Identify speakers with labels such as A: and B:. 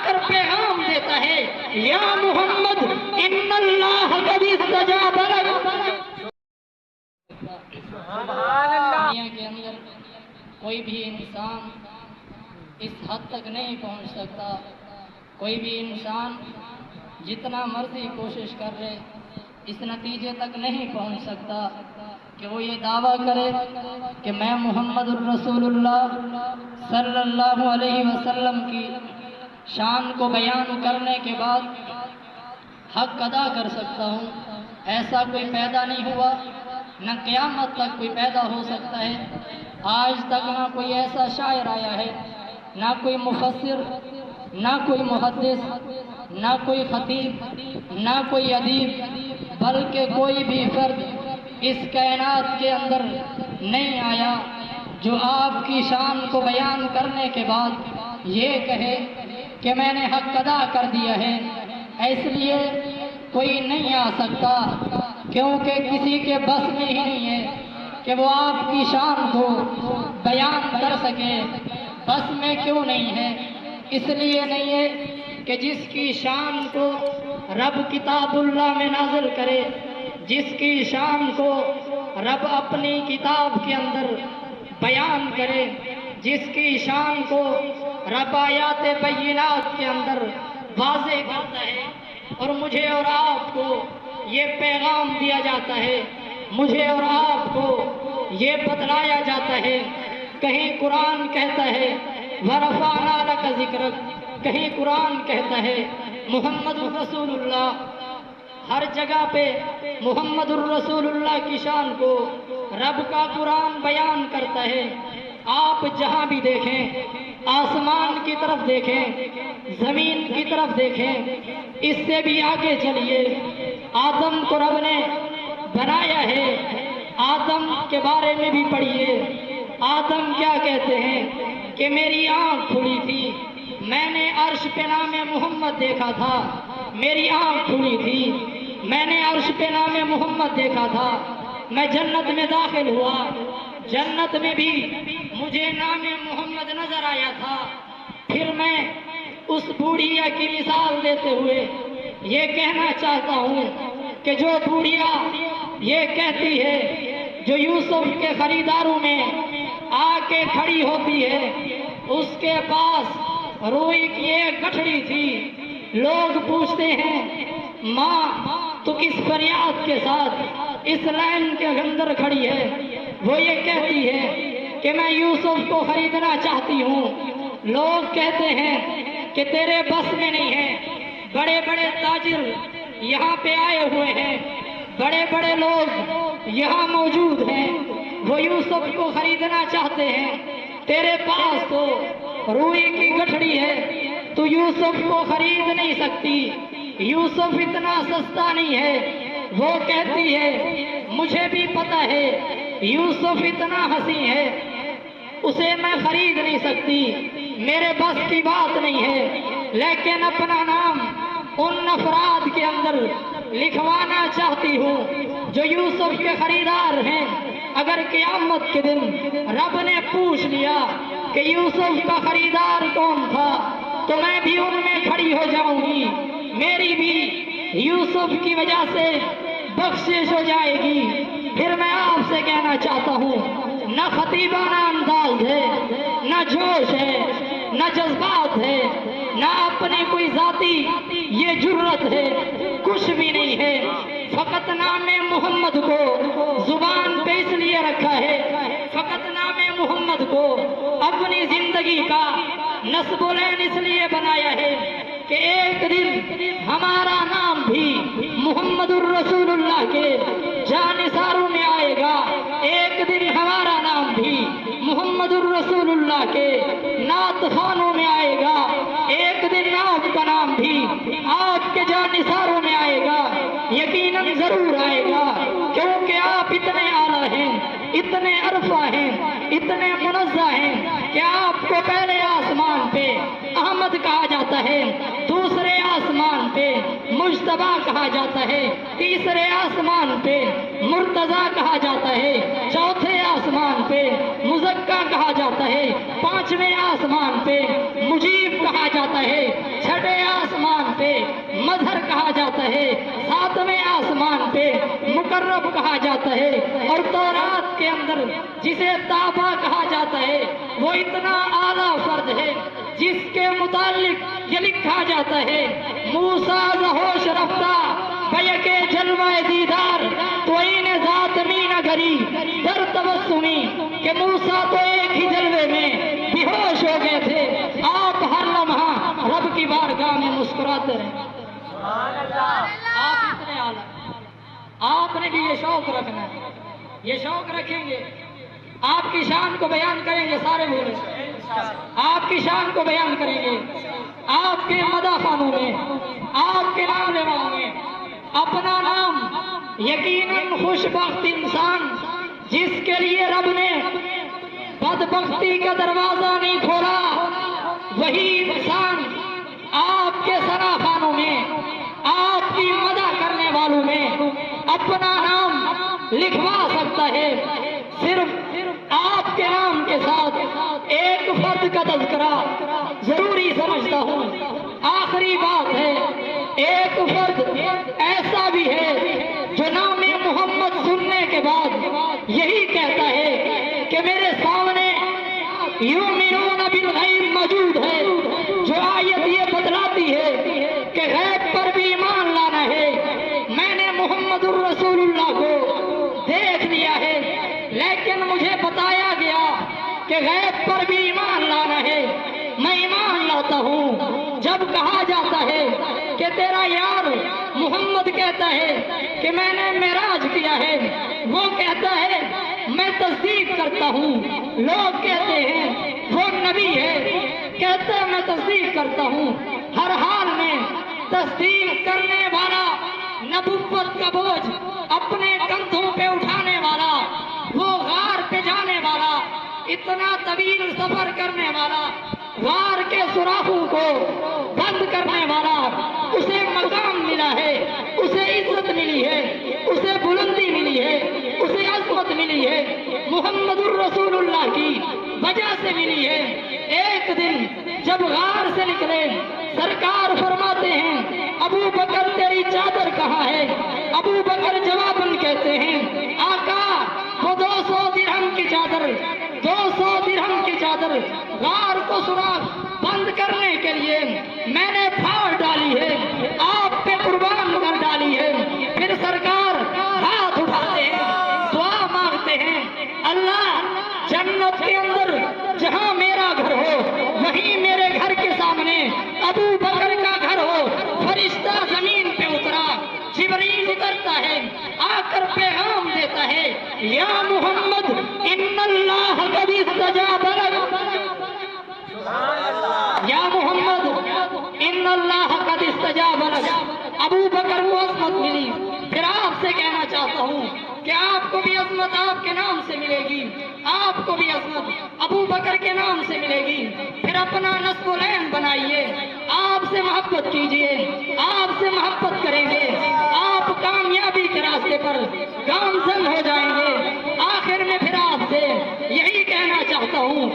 A: کر پیغام دیتا ہے، یا محمد ان اللہ قد استجاب لک۔ دنیا کے اندر کوئی بھی انسان اس حد تک نہیں پہنچ سکتا، کوئی بھی انسان جتنا مرضی کوشش کر لے اس نتیجے تک نہیں پہنچ سکتا کہ وہ یہ دعویٰ کرے کہ میں محمد الرسول اللہ صلی اللہ علیہ وسلم کی شان کو بیان کرنے کے بعد حق ادا کر سکتا ہوں۔ ایسا کوئی پیدا نہیں ہوا، نہ قیامت تک کوئی پیدا ہو سکتا ہے۔ آج تک نہ کوئی ایسا شاعر آیا ہے، نہ کوئی مفسر، نہ کوئی محدث، نہ کوئی خطیب، نہ کوئی ادیب، بلکہ کوئی بھی فرد اس کائنات کے اندر نہیں آیا جو آپ کی شان کو بیان کرنے کے بعد یہ کہے کہ میں نے حق ادا کر دیا ہے۔ اس لیے کوئی نہیں آ سکتا، کیونکہ کسی کے بس میں ہی نہیں ہے کہ وہ آپ کی شان کو بیان کر سکے۔ بس میں کیوں نہیں ہے؟ اس لیے نہیں ہے کہ جس کی شان کو رب کتاب اللہ میں نازل کرے، جس کی شان کو رب اپنی کتاب کے اندر بیان کرے، جس کی شان کو رب آیات بینات کے اندر واضح کرتا ہے، اور مجھے اور آپ کو یہ پیغام دیا جاتا ہے، مجھے اور آپ کو یہ بتلایا جاتا ہے۔ کہیں قرآن کہتا ہے وَرَفَعْنَا لَكَ ذِكْرَكَ، کہیں قرآن کہتا ہے محمد الرسول اللہ۔ ہر جگہ پہ محمد الرسول اللہ کی شان کو رب کا قرآن بیان کرتا ہے۔ آپ جہاں بھی دیکھیں، آسمان کی طرف دیکھیں، زمین کی طرف دیکھیں، اس سے بھی آگے چلیے۔ آدم کو رب نے بنایا ہے، آدم کے بارے میں بھی پڑھیے۔ آدم کیا کہتے ہیں کہ میری آنکھ کھلی تھی، میں نے عرش پہ نام محمد دیکھا تھا، میری آنکھ کھلی تھی، میں نے عرش پہ نام محمد دیکھا تھا، میں جنت میں داخل ہوا، جنت میں بھی مجھے نام محمد نظر آیا تھا۔ پھر میں اس بوڑھیا کی مثال دیتے ہوئے یہ کہنا چاہتا ہوں کہ جو بوڑھیا یہ کہتی ہے، جو یوسف کے خریداروں میں آ کے کھڑی ہوتی ہے، اس کے پاس روئی کی ایک گٹھڑی تھی۔ لوگ پوچھتے ہیں ماں تو کس فریاد کے ساتھ اس لائن کے اندر کھڑی ہے؟ وہ یہ کہتی ہے کہ میں یوسف کو خریدنا چاہتی ہوں۔ لوگ کہتے ہیں کہ تیرے بس میں نہیں ہے۔ بڑے بڑے تاجر یہاں پہ آئے ہوئے ہیں، بڑے بڑے لوگ یہاں موجود ہیں، وہ یوسف کو خریدنا چاہتے ہیں۔ تیرے پاس تو روئی کی گٹھڑی ہے، تو یوسف کو خرید نہیں سکتی، یوسف اتنا سستا نہیں ہے۔ وہ کہتی ہے مجھے بھی پتہ ہے یوسف اتنا حسین ہے، اسے میں خرید نہیں سکتی، میرے بس کی بات نہیں ہے، لیکن اپنا نام ان افراد کے اندر لکھوانا چاہتی ہوں جو یوسف کے خریدار ہیں۔ اگر قیامت کے دن رب نے پوچھ لیا کہ یوسف کا خریدار کون تھا، تو میں بھی ان میں کھڑی ہو جاؤں گی، میری بھی یوسف کی وجہ سے بخشش ہو جائے گی۔ پھر میں آپ سے کہنا چاہتا ہوں، نہ خطیبانہ انداز ہے، نہ جوش ہے، نہ جذبات ہے، نہ اپنی کوئی ذاتی یہ جرت ہے، کچھ بھی نہیں ہے۔ فقط نام محمد کو زبان پہ اس لیے رکھا ہے، فقط نام محمد کو اپنی زندگی کا نصب العین اس لیے بنایا ہے کہ ایک دن ہمارا نام بھی محمد الرسول اللہ کے جانثاروں میں آئے گا، ایک دن ہمارا نام بھی محمد الرسول اللہ کے نعت خوانوں میں آئے گا، ایک دن آپ کا نام بھی آپ کے جانثاروں میں آئے گا، یقیناً ضرور آئے گا، کیونکہ آپ اتنے اعلیٰ ہیں، اتنے عرفہ ہیں، اتنے منزہ ہیں کہ آپ کو پہلے آسمان پہ احمد کہا جاتا ہے، دوسرے آسمان پہ مجتبیٰ کہا جاتا ہے، تیسرے آسمان پہ مرتضیٰ کہا جاتا ہے، چوتھے آسمان پہ مزکیٰ کہا جاتا ہے، پانچویں آسمان پہ مجیب کہا جاتا ہے، چھٹے پہ مظہر کہا جاتا ہے، ساتویں آسمان پہ مقرب کہا جاتا ہے، اور تورات کے اندر جسے تابع کہا جاتا ہے وہ اتنا اعلیٰ فرد ہے جس کے متعلق یہ لکھا جاتا ہے موسیٰ ہوش رفتہ بیک جلوہ دیدار تو این ذات می نہ گری در تبسمی، کہ موسیٰ تو ایک ہی جلوے میں بے ہوش ہو گئے تھے، آپ ہر لمحہ رب کی بارگاہ میں مسکراتے رہے۔ آپ اتنے اعلیٰ، آپ نے بھی یہ شوق رکھنا ہے، یہ شوق رکھیں گے آپ کی شان کو بیان کریں گے، سارے بولے آپ کی شان کو بیان کریں گے، آپ کے مدح خوانوں میں، آپ کے نام لیواؤں میں اپنا نام۔ یقیناً خوش بخت انسان جس کے لیے رب نے بدبختی کا دروازہ نہیں کھولا، وہی انسان آپ کے ثنا خوانوں میں، آپ کی مدح کرنے والوں میں اپنا نام لکھوا سکتا ہے۔ صرف آپ کے نام کے ساتھ ایک فرد کا تذکرہ ضروری سمجھتا ہوں۔ آخری بات ہے، ایک فرد ایسا بھی ہے جو نام محمد سننے کے بعد یہی کہتا ہے کہ میرے سامنے یؤمنون بالغیب موجود ہے، جو آیت یہ بتلاتی ہے کہ غیب پر بھی ایمان لانا ہے۔ میں نے محمد الرسول اللہ کو دیکھ لیا ہے، لیکن مجھے بتایا گیا کہ غیب پر بھی ایمان لانا ہے، میں ایمان لاتا ہوں۔ جب کہا جاتا ہے کہ تیرا یار محمد کہتا ہے کہ میں نے معراج کیا ہے، وہ کہتا ہے میں تصدیق کرتا ہوں، لوگ کہتے ہیں وہ نبی ہے، کہتا ہے میں تصدیق کرتا ہوں۔ ہر حال میں تصدیق کرنے والا، نبوت کا بوجھ اپنے کندھوں پہ اٹھانے والا، وہ غار پہ جانے والا، اتنا طویل سفر کرنے والا، غار کے سوراخوں کو بند کرنے والا، اسے مقام ملا ہے، اسے عزت ملی ہے، اسے بلندی ملی ہے، اسے عظمت ملی ہے، محمد الرسول اللہ کی وجہ سے ملی ہے۔ ایک دن جب غار سے نکلے، سرکار فرماتے ہیں ابو بکر تیری چادر کہاں ہے؟ ابو بکر جواباً کہتے ہیں آقا وہ 200 درہم کی چادر، 200 درہم کی چادر غار کو سوراخ بند کرنے کے لیے میں نے پھاڑ ڈالی ہے، آپ پہ قربان کر ڈالی ہے۔ پھر سرکار ہاتھ اٹھاتے ہیں، دعا مانگتے ہیں، اللہ جنت کے اندر جہاں میرا گھر ہو وہیں میرے گھر کے سامنے ابو بکر کا گھر ہو۔ فرشتہ زمین پہ اترا، جبریل اترتا ہے، آ کر پیغام دیتا ہے یا محمد ان اللہ قد استجاب لک، یا محمد ان اللہ قد استجاب لک۔ ابو بکر کو عظمت ملی۔ پھر آپ سے کہنا چاہتا ہوں کہ آپ کو بھی عظمت آپ کے نام سے ملے گی، آپ کو بھی عظمت ابو بکر کے نام سے ملے گی۔ پھر اپنا نسب العین بنائیے، آپ سے محبت کیجئے، آپ سے محبت کریں گے، آپ کامیابی کے راستے پر گامزن ہو جائیں گے۔ آخر میں پھر آپ سے یہی کہنا چاہتا ہوں